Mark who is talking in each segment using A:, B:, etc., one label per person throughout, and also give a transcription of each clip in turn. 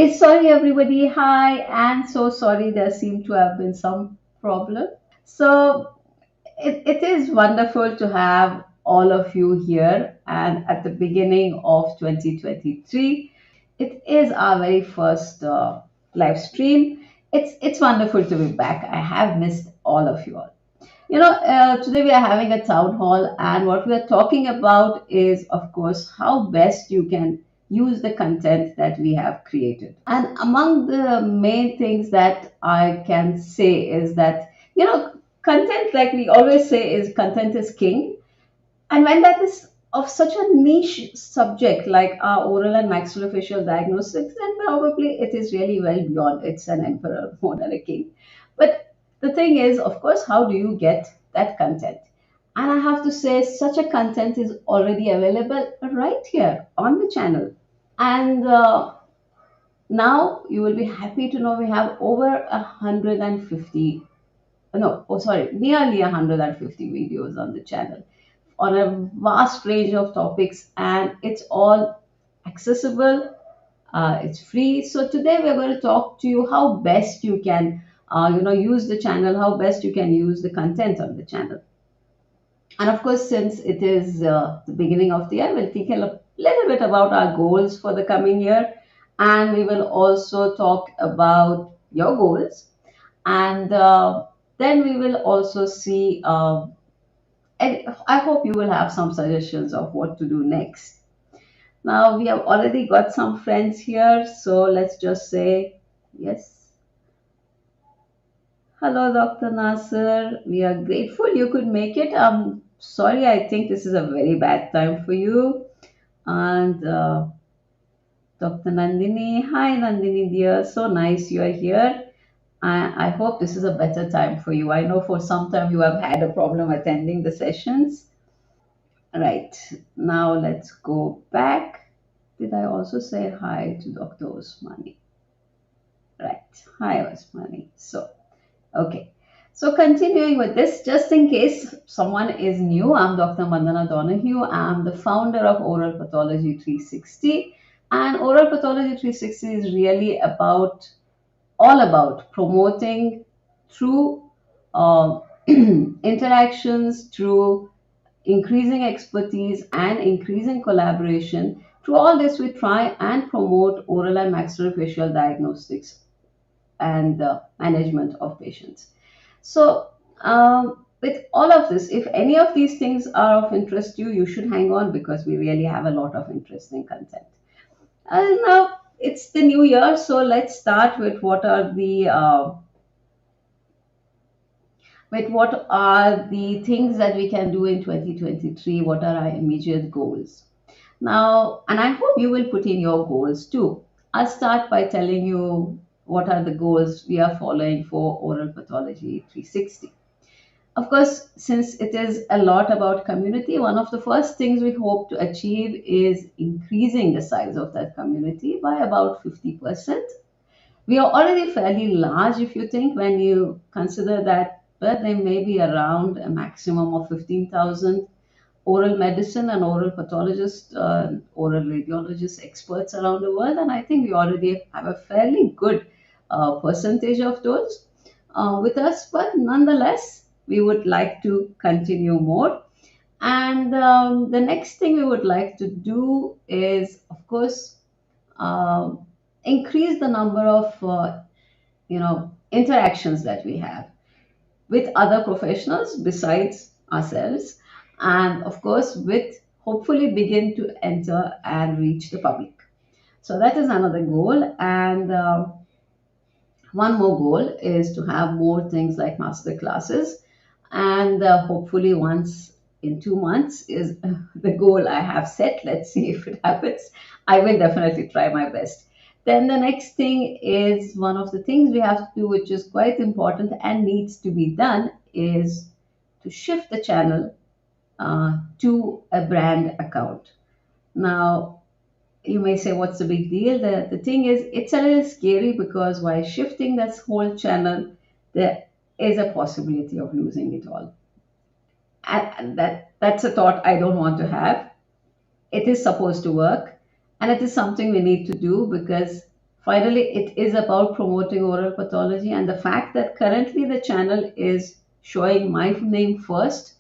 A: Okay, sorry everybody. Hi, and so sorry there seemed to have been some problem. So it is wonderful to have all of you here. And at the beginning of 2023, it is our very first live stream. It's wonderful to be back. I have missed all of you all. Today we are having a town hall, and what we are talking about is, of course, how best you can use the content that we have created. And among the main things that I can say is that, content, like we always say, is content is king. And when that is of such a niche subject like our oral and maxillofacial diagnostics, then probably it is really well beyond it's an emperor more than a king. But the thing is, of course, how do you get that content? And I have to say, such a content is already available right here on the channel. And now you will be happy to know we have over 150, no, oh sorry, nearly 150 videos on the channel on a vast range of topics, and it's all accessible. It's free. So today we're going to talk to you how best you can use the channel, how best you can use the content on the channel. And of course, since it is the beginning of the year, we'll think a little bit about our goals for the coming year, and we will also talk about your goals. And then we will also see and I hope you will have some suggestions of what to do next. Now, we have already got some friends here, so let's just say yes. Hello, Dr. Nasser. We are grateful you could make it. Sorry, I think this is a very bad time for you. And Dr. Nandini, hi Nandini dear, so nice you are here. I hope this is a better time for you. I know for some time you have had a problem attending the sessions. Right, now let's go back. Did I also say hi to Dr. Osmani? Right, hi Osmani. Okay. So continuing with this, just in case someone is new, I'm Dr. Mandana Donahue. I'm the founder of Oral Pathology 360. And Oral Pathology 360 is really all about promoting through interactions, through increasing expertise and increasing collaboration. Through all this, we try and promote oral and maxillofacial diagnostics and the management of patients. So, with all of this, if any of these things are of interest to you, you should hang on because we really have a lot of interesting content. And now it's the new year, so let's start with what are the things that we can do in 2023. What are our immediate goals? Now, and I hope you will put in your goals too. I'll start by telling you what are the goals we are following for Oral Pathology 360. Of course, since it is a lot about community, one of the first things we hope to achieve is increasing the size of that community by about 50%. We are already fairly large if you think, when you consider that there may be around a maximum of 15,000 oral medicine and oral pathologists, oral radiologists, experts around the world. And I think we already have a fairly good percentage of those with us. But nonetheless, we would like to continue more. And the next thing we would like to do is, of course, um increase the number of interactions that we have with other professionals besides ourselves, and of course with hopefully begin to enter and reach the public. So that is another goal. And one more goal is to have more things like master classes, and hopefully once in 2 months is the goal I have set. Let's see if it happens. I will definitely try my best. Then the next thing is one of the things we have to do, which is quite important and needs to be done, is to shift the channel to a brand account. Now, you may say, what's the big deal? The thing is, it's a little scary because while shifting this whole channel, there is a possibility of losing it all. And that's a thought I don't want to have. It is supposed to work, and it is something we need to do because Finally, it is about promoting oral pathology, and the fact that currently the channel is showing my name first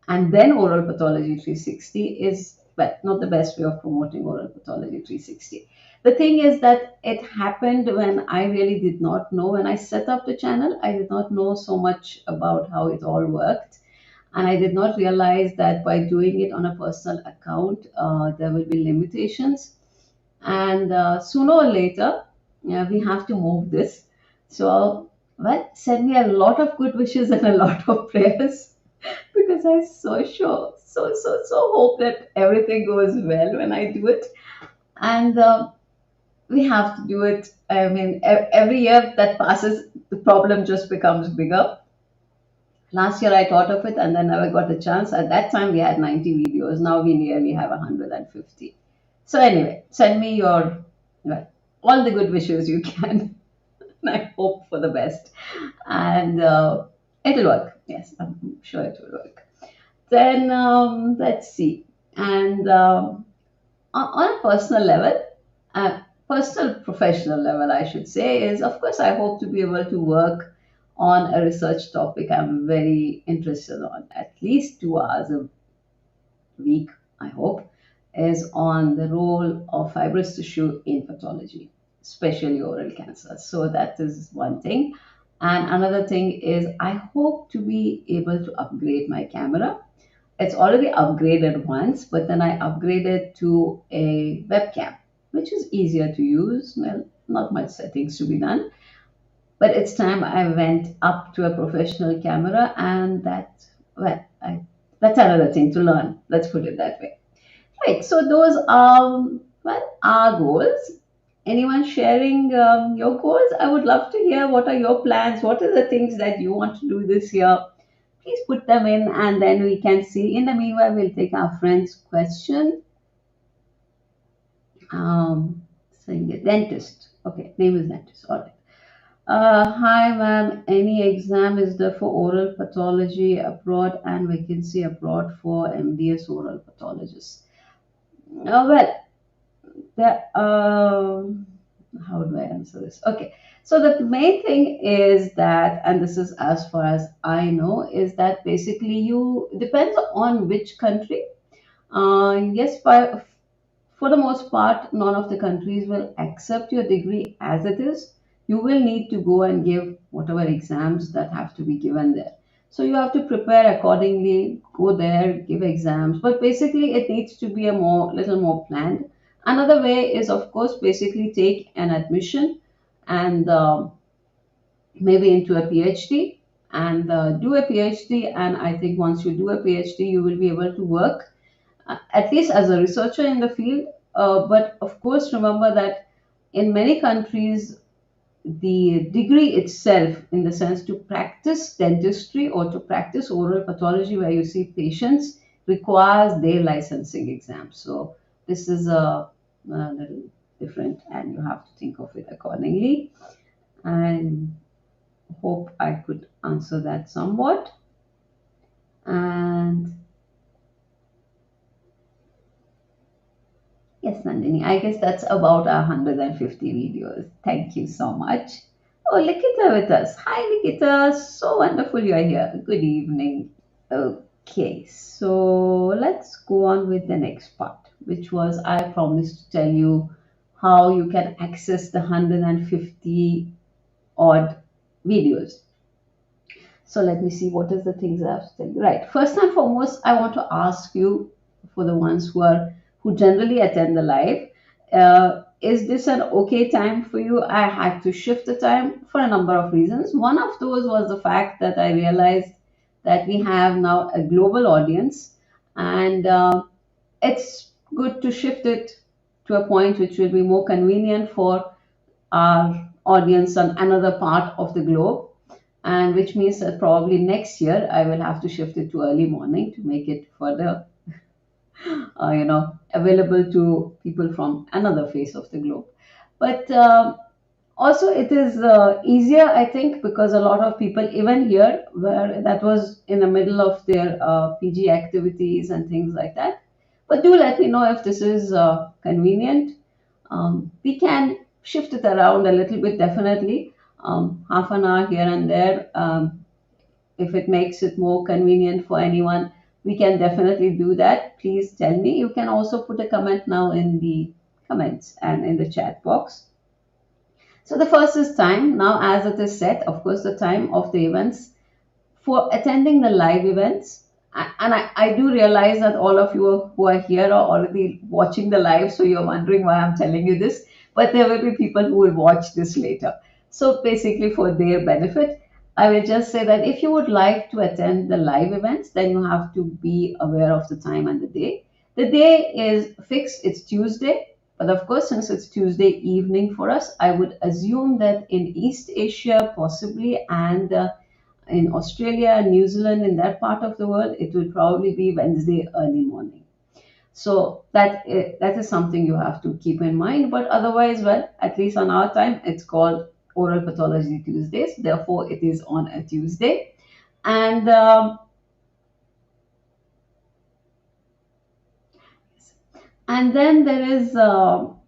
A: and then oral pathology 360 is, well, not the best way of promoting oral pathology 360. The thing is that it happened when I really did not know. When I set up the channel, I did not know so much about how it all worked, and I did not realize that by doing it on a personal account, there will be limitations, and sooner or later, we have to move this. So, well, send me a lot of good wishes and a lot of prayers, because I so sure, so hope that everything goes well when I do it. And we have to do it. I mean, every year that passes, the problem just becomes bigger. Last year I thought of it and then never got a chance. At that time we had 90 videos. Now we nearly have 150. So anyway, send me your, well, all the good wishes you can. And I hope for the best. And it'll work. Yes, I'm sure it will work. Then let's see. And on a personal level, personal professional level, I should say, is of course I hope to be able to work on a research topic I'm very interested on, at least 2 hours a week, I hope, is on the role of fibrous tissue in pathology, especially oral cancer. So that is one thing. And another thing is I hope to be able to upgrade my camera. It's already upgraded once, but then I upgraded to a webcam, which is easier to use. Well, not much settings to be done, but it's time I went up to a professional camera, and that's another thing to learn. Let's put it that way. Right. So those are, well, our goals. Anyone sharing your goals? I would love to hear what are your plans. What are the things that you want to do this year? Please put them in and then we can see. In the meanwhile, we'll take our friend's question. Saying a dentist. Okay, name is dentist. All right. Hi, ma'am. Any exam is there for oral pathology abroad and vacancy abroad for MDS oral pathologists? Well, there. How do I answer this? Okay. So the main thing is that, and this is as far as I know, is that basically you depends on which country. Yes, for the most part, none of the countries will accept your degree as it is. You will need to go and give whatever exams that have to be given there. So you have to prepare accordingly, go there, give exams. But basically, it needs to be a little more planned. Another way is, of course, basically take an admission and maybe into a PhD and do a PhD. And I think once you do a PhD, you will be able to work at least as a researcher in the field. But of course, remember that in many countries, the degree itself, in the sense to practice dentistry or to practice oral pathology where you see patients, requires their licensing exam. So this is a little different, and you have to think of it accordingly. And hope I could answer that somewhat. And yes, Nandini, I guess that's about 150 videos. Thank you so much. Oh, Likita with us. Hi, Likita. So wonderful you're here. Good evening. Okay, so let's go on with the next part, which was I promised to tell you how you can access the 150 odd videos. So let me see what is the things I have to tell you. Right. First and foremost, I want to ask you, for the ones who generally attend the live, is this an okay time for you? I had to shift the time for a number of reasons. One of those was the fact that I realized that we have now a global audience, and it's good to shift it to a point which will be more convenient for our audience on another part of the globe, and which means that probably next year I will have to shift it to early morning to make it further, available to people from another face of the globe. But also, it is easier, I think, because a lot of people, even here, where that was in the middle of their PG activities and things like that. But do let me know if this is convenient. We can shift it around a little bit, definitely. Half an hour here and there. If it makes it more convenient for anyone, we can definitely do that. Please tell me. You can also put a comment now in the comments and in the chat box. So the first is time. Now, as it is set, of course, the time of the events for attending the live events. And I do realize that all of you who are here are already watching the live, so you're wondering why I'm telling you this. But there will be people who will watch this later. So basically, for their benefit, I will just say that if you would like to attend the live events, then you have to be aware of the time and the day. The day is fixed, it's Tuesday. But of course, since it's Tuesday evening for us, I would assume that in East Asia, possibly, and in Australia, New Zealand, in that part of the world, it will probably be Wednesday early morning. So that is something you have to keep in mind. But otherwise, well, at least on our time, it's called Oral Pathology Tuesdays. Therefore, it is on a Tuesday. And then there is so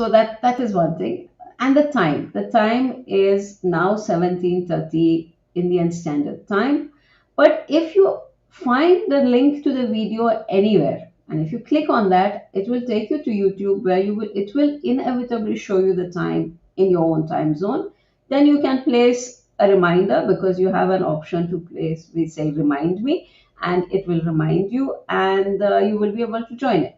A: that is one thing. And the time is now 17:30 Indian Standard Time. But if you find the link to the video anywhere, and if you click on that, it will take you to YouTube, where it will inevitably show you the time in your own time zone. Then you can place a reminder, because you have an option to place, we say, remind me, and it will remind you, and you will be able to join it.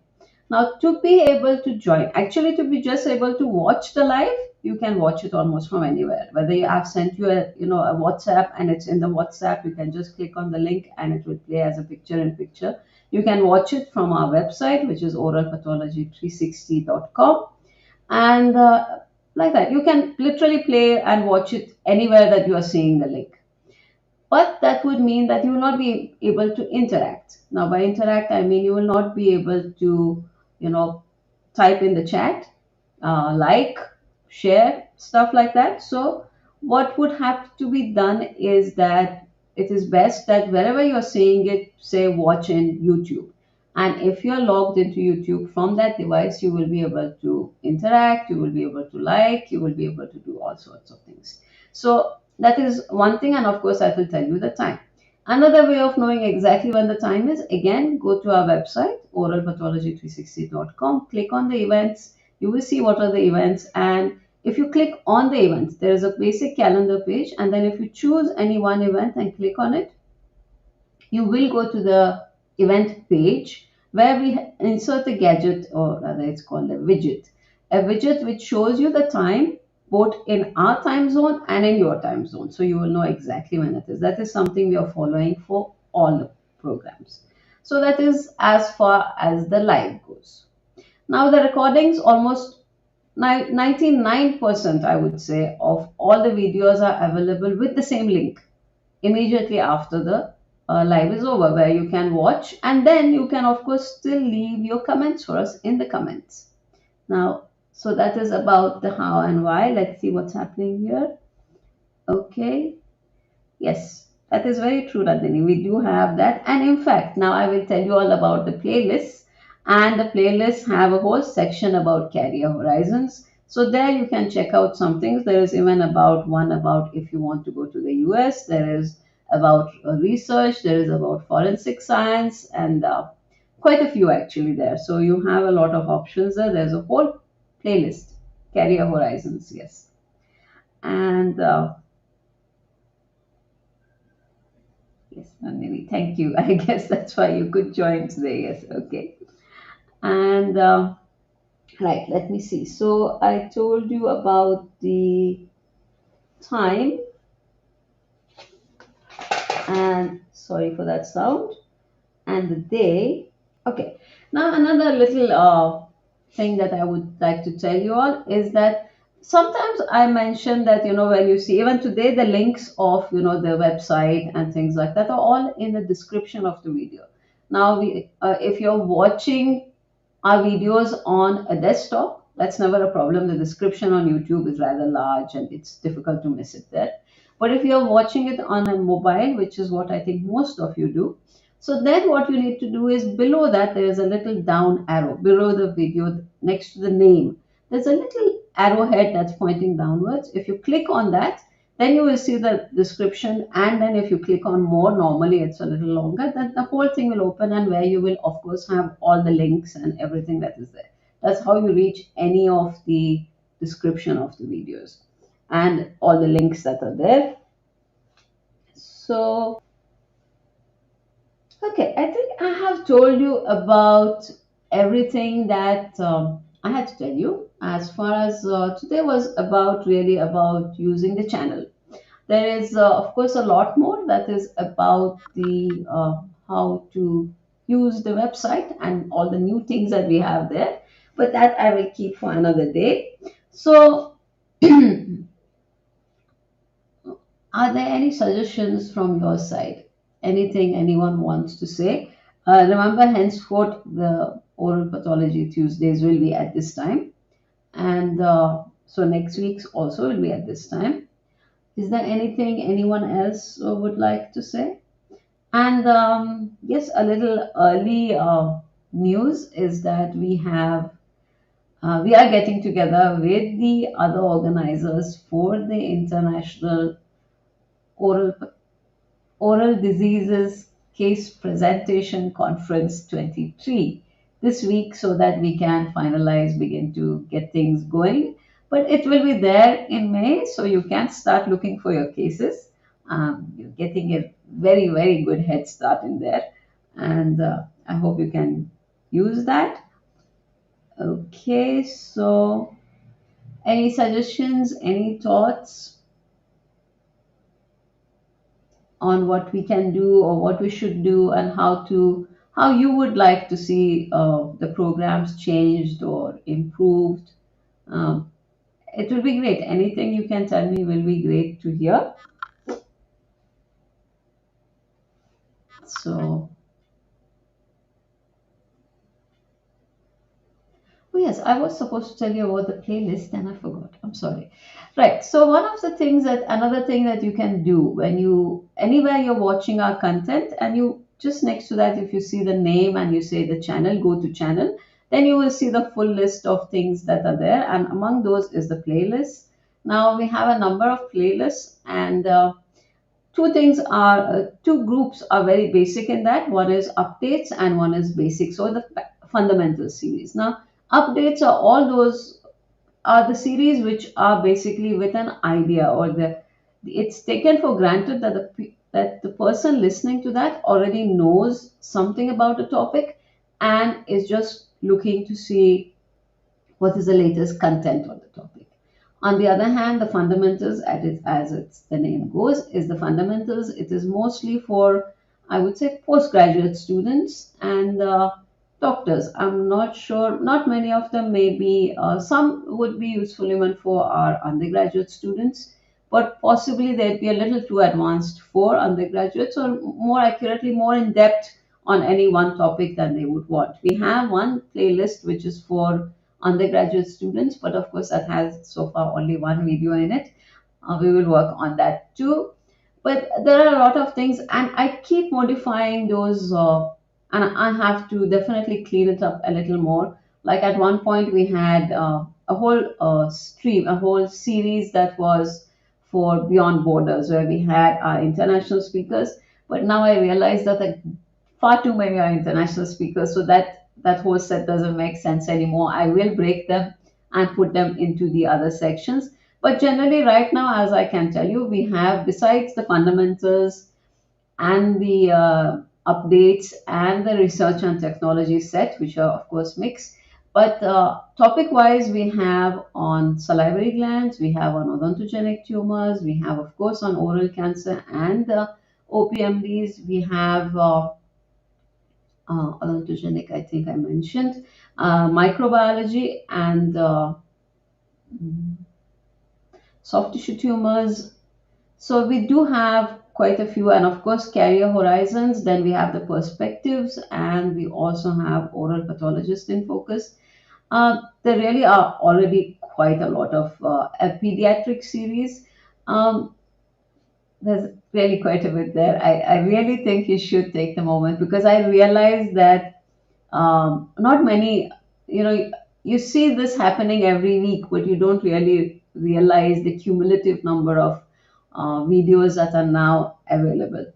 A: Now, to be able to join, actually, to be just able to watch the live, you can watch it almost from anywhere. Whether you have sent you a WhatsApp, and it's in the WhatsApp, you can just click on the link and it will play as a picture in picture. You can watch it from our website, which is oralpathology360.com, and like that, you can literally play and watch it anywhere that you are seeing the link. But that would mean that you will not be able to interact. Now, by interact, I mean you will not be able to, you know, type in the chat, like, share, stuff like that. So, what would have to be done is that it is best that wherever you're seeing it, say, watch in YouTube. And if you're logged into YouTube from that device, you will be able to interact, you will be able to like, you will be able to do all sorts of things. So, that is one thing, and of course, I will tell you the time. Another way of knowing exactly when the time is, again, go to our website, oralpathology360.com, click on the events, you will see what are the events, and if you click on the events, there is a basic calendar page, and then if you choose any one event and click on it, you will go to the event page, where we insert a gadget, or rather it's called a widget which shows you the time both in our time zone and in your time zone, so you will know exactly when it is. That is something we are following for all the programs. So that is as far as the live goes. Now the recordings, almost 99%, I would say, of all the videos are available with the same link immediately after the live is over, where you can watch, and then you can of course still leave your comments for us in the comments. Now, so that is about the how and why. Let's see what's happening here. Okay, yes, that is very true, Radhini. We do have that. And in fact, now I will tell you all about the playlists. And the playlists have a whole section about career horizons. So there you can check out some things. There is even about one about if you want to go to the US. There is about research. There is about forensic science, and quite a few actually there. So you have a lot of options there. There's a whole playlist, career horizons, yes. And yes, Nandini, thank you. I guess that's why you could join today. Yes, okay. And right, let me see. So I told you about the time, and sorry for that sound, and the day. Okay. Now another little thing that I would like to tell you all is that sometimes I mention that, when you see even today, the links of the website and things like that are all in the description of the video. Now, if you're watching our videos on a desktop, that's never a problem. The description on YouTube is rather large and it's difficult to miss it there. But if you're watching it on a mobile, which is what I think most of you do, so then what you need to do is, below that there is a little down arrow below the video next to the name. there's a little arrowhead that's pointing downwards. If you click on that, then you will see the description. And then if you click on more, normally it's a little longer, then the whole thing will open, and where you will, of course, have all the links and everything that is there. That's how you reach any of the description of the videos and all the links that are there. So, okay, I think I have told you about everything that I had to tell you. As far as today was about, really about using the channel. There is, of course, a lot more that is about the how to use the website and all the new things that we have there. But that I will keep for another day. So, are there any suggestions from your side? Anything anyone wants to say? Remember, henceforth, the oral pathology Tuesdays will be at this time. And so next week's also will be at this time. Is there anything anyone else would like to say? And yes, a little early news is that we are getting together with the other organizers for the International Oral Oral Diseases Case Presentation Conference 23 this week, so that we can finalize, begin to get things going. But it will be there in May, so you can start looking for your cases. You're getting a very, very good head start in there, and I hope you can use that. Okay, so any suggestions, any thoughts on what we can do or what we should do, and how you would like to see the programs changed or improved? um, it will be great. Anything you can tell me will be great to hear. So, oh yes, I was supposed to tell you about the playlist and I forgot. I'm sorry. Right. So one of the things that another thing that you can do when you anywhere you're watching our content, and you just next to that, if you see the name and you say the channel, go to channel, then you will see the full list of things that are there, and among those is the playlist. Now we have a number of playlists, and two groups are very basic in that. One is updates and one is basic, so the fundamental series. Now updates are all those are the series which are basically with an idea, or the it's taken for granted that that the person listening to that already knows something about a topic and is just looking to see what is the latest content on the topic. On the other hand, the fundamentals, as it's the name goes, is the fundamentals. It is mostly for, I would say, postgraduate students and doctors. I'm not sure, not many of them may be, some would be useful even for our undergraduate students, but possibly they'd be a little too advanced for undergraduates, or more accurately, more in depth on any one topic than they would want. We have one playlist which is for undergraduate students, but of course, that has so far only one video in it. We will work on that too. But there are a lot of things, and I keep modifying those, and I have to definitely clean it up a little more. Like at one point, we had a whole stream, a whole series that was for Beyond Borders, where we had our international speakers. But now I realize that far too many are international speakers, so that whole set doesn't make sense anymore. I will break them and put them into the other sections. But generally, right now, as I can tell you, we have, besides the fundamentals and the updates and the research and technology set, which are of course mixed. But topic wise, we have on salivary glands, we have on odontogenic tumors, we have, of course, on oral cancer and OPMDs, we have odontogenic, I think I mentioned, microbiology and soft tissue tumors. So we do have quite a few, and of course, carrier horizons. Then we have the perspectives, and we also have oral pathologist in focus. There really are already quite a lot of a pediatric series. Um, there's really quite a bit there. I really think you should take the moment, because I realize that not many, you know, you see this happening every week, but you don't really realize the cumulative number of videos that are now available.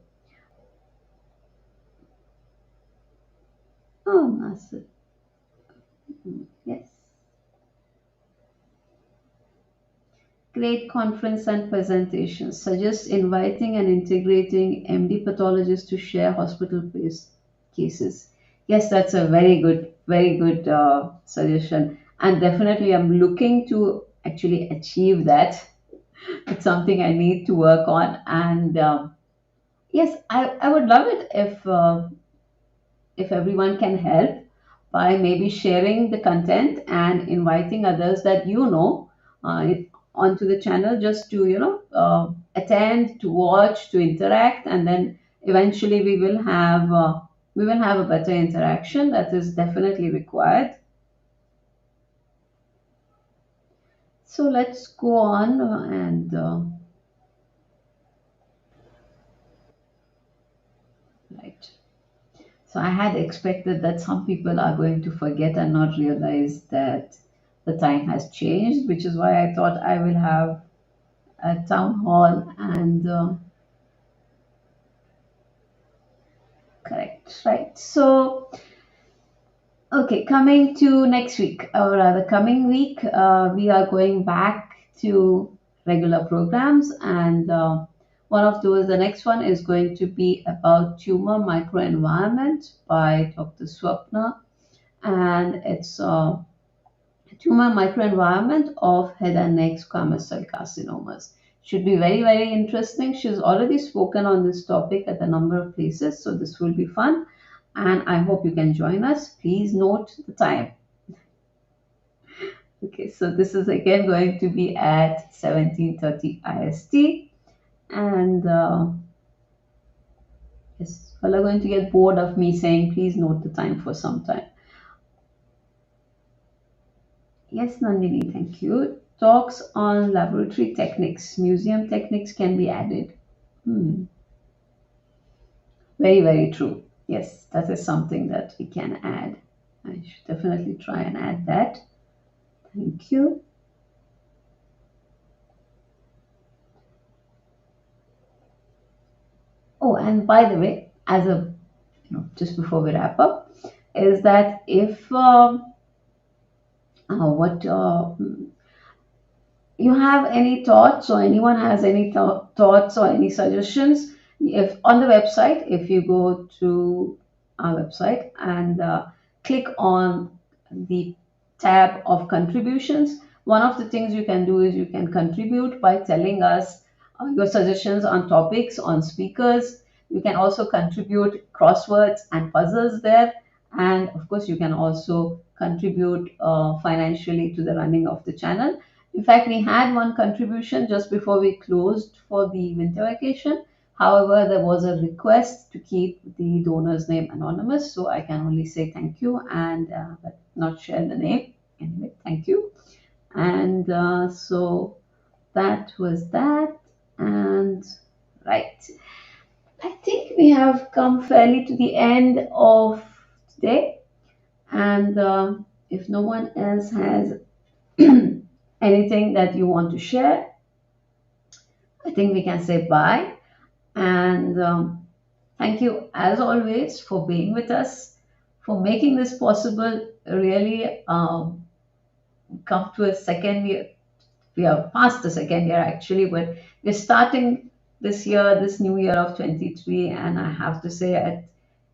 A: Oh, Nasir. Yes. Great conference and presentations. Suggest inviting and integrating MD pathologists to share hospital-based cases. Yes, that's a very good suggestion. And definitely, I'm looking to actually achieve that. It's something I need to work on. And yes, I would love it if everyone can help by maybe sharing the content and inviting others that onto the channel, just to attend, to watch, to interact, and then eventually we will have a better interaction that is definitely required. So let's go on and right. So I had expected that some people are going to forget and not realize that the time has changed, which is why I thought I will have a town hall and correct, right? So, okay, coming to next week, or rather, coming week, we are going back to regular programs, and one of those, the next one is going to be about tumor microenvironment by Dr. Swapna, and it's tumor microenvironment of head and neck squamous cell carcinomas. Should be very, very interesting. She's already spoken on this topic at a number of places, so this will be fun. And I hope you can join us. Please note the time. Okay, so this is again going to be at 17:30 IST. And yes, well, are going to get bored of me saying, please note the time for some time. Yes, Nandini, thank you. Talks on laboratory techniques, museum techniques can be added. Hmm. Very, very true. Yes, that is something that we can add. I should definitely try and add that. Thank you. Oh, and by the way, as a just before we wrap up, is that if what you have any thoughts, or anyone has any thoughts or any suggestions, if on the website, if you go to our website and click on the tab of contributions, one of the things you can do is you can contribute by telling us your suggestions on topics, on speakers. You can also contribute crosswords and puzzles there, and of course you can also contribute financially to the running of the channel. In fact, we had one contribution just before we closed for the winter vacation. However, there was a request to keep the donor's name anonymous, so I can only say thank you and but not share the name. Anyway, thank you. And so that was that. And right, I think we have come fairly to the end of today. And if no one else has anything that you want to share, I think we can say bye. And thank you, as always, for being with us, for making this possible. Really come to a second year. We are past the second year actually, but we're starting this year, this new year of 23. And I have to say,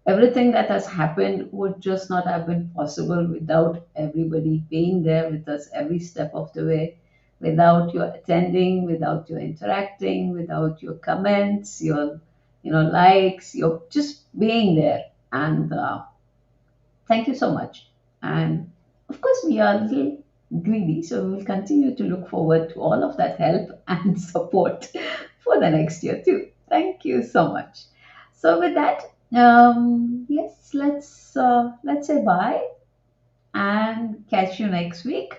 A: everything that has happened would just not have been possible without everybody being there with us every step of the way, without your attending, without your interacting, without your comments, your likes, your just being there. And thank you so much. And of course, we are a little greedy, so we will continue to look forward to all of that help and support for the next year too. Thank you so much. So with that, yes, let's say bye and catch you next week.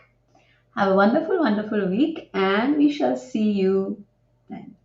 A: Have a wonderful, wonderful week, and we shall see you then.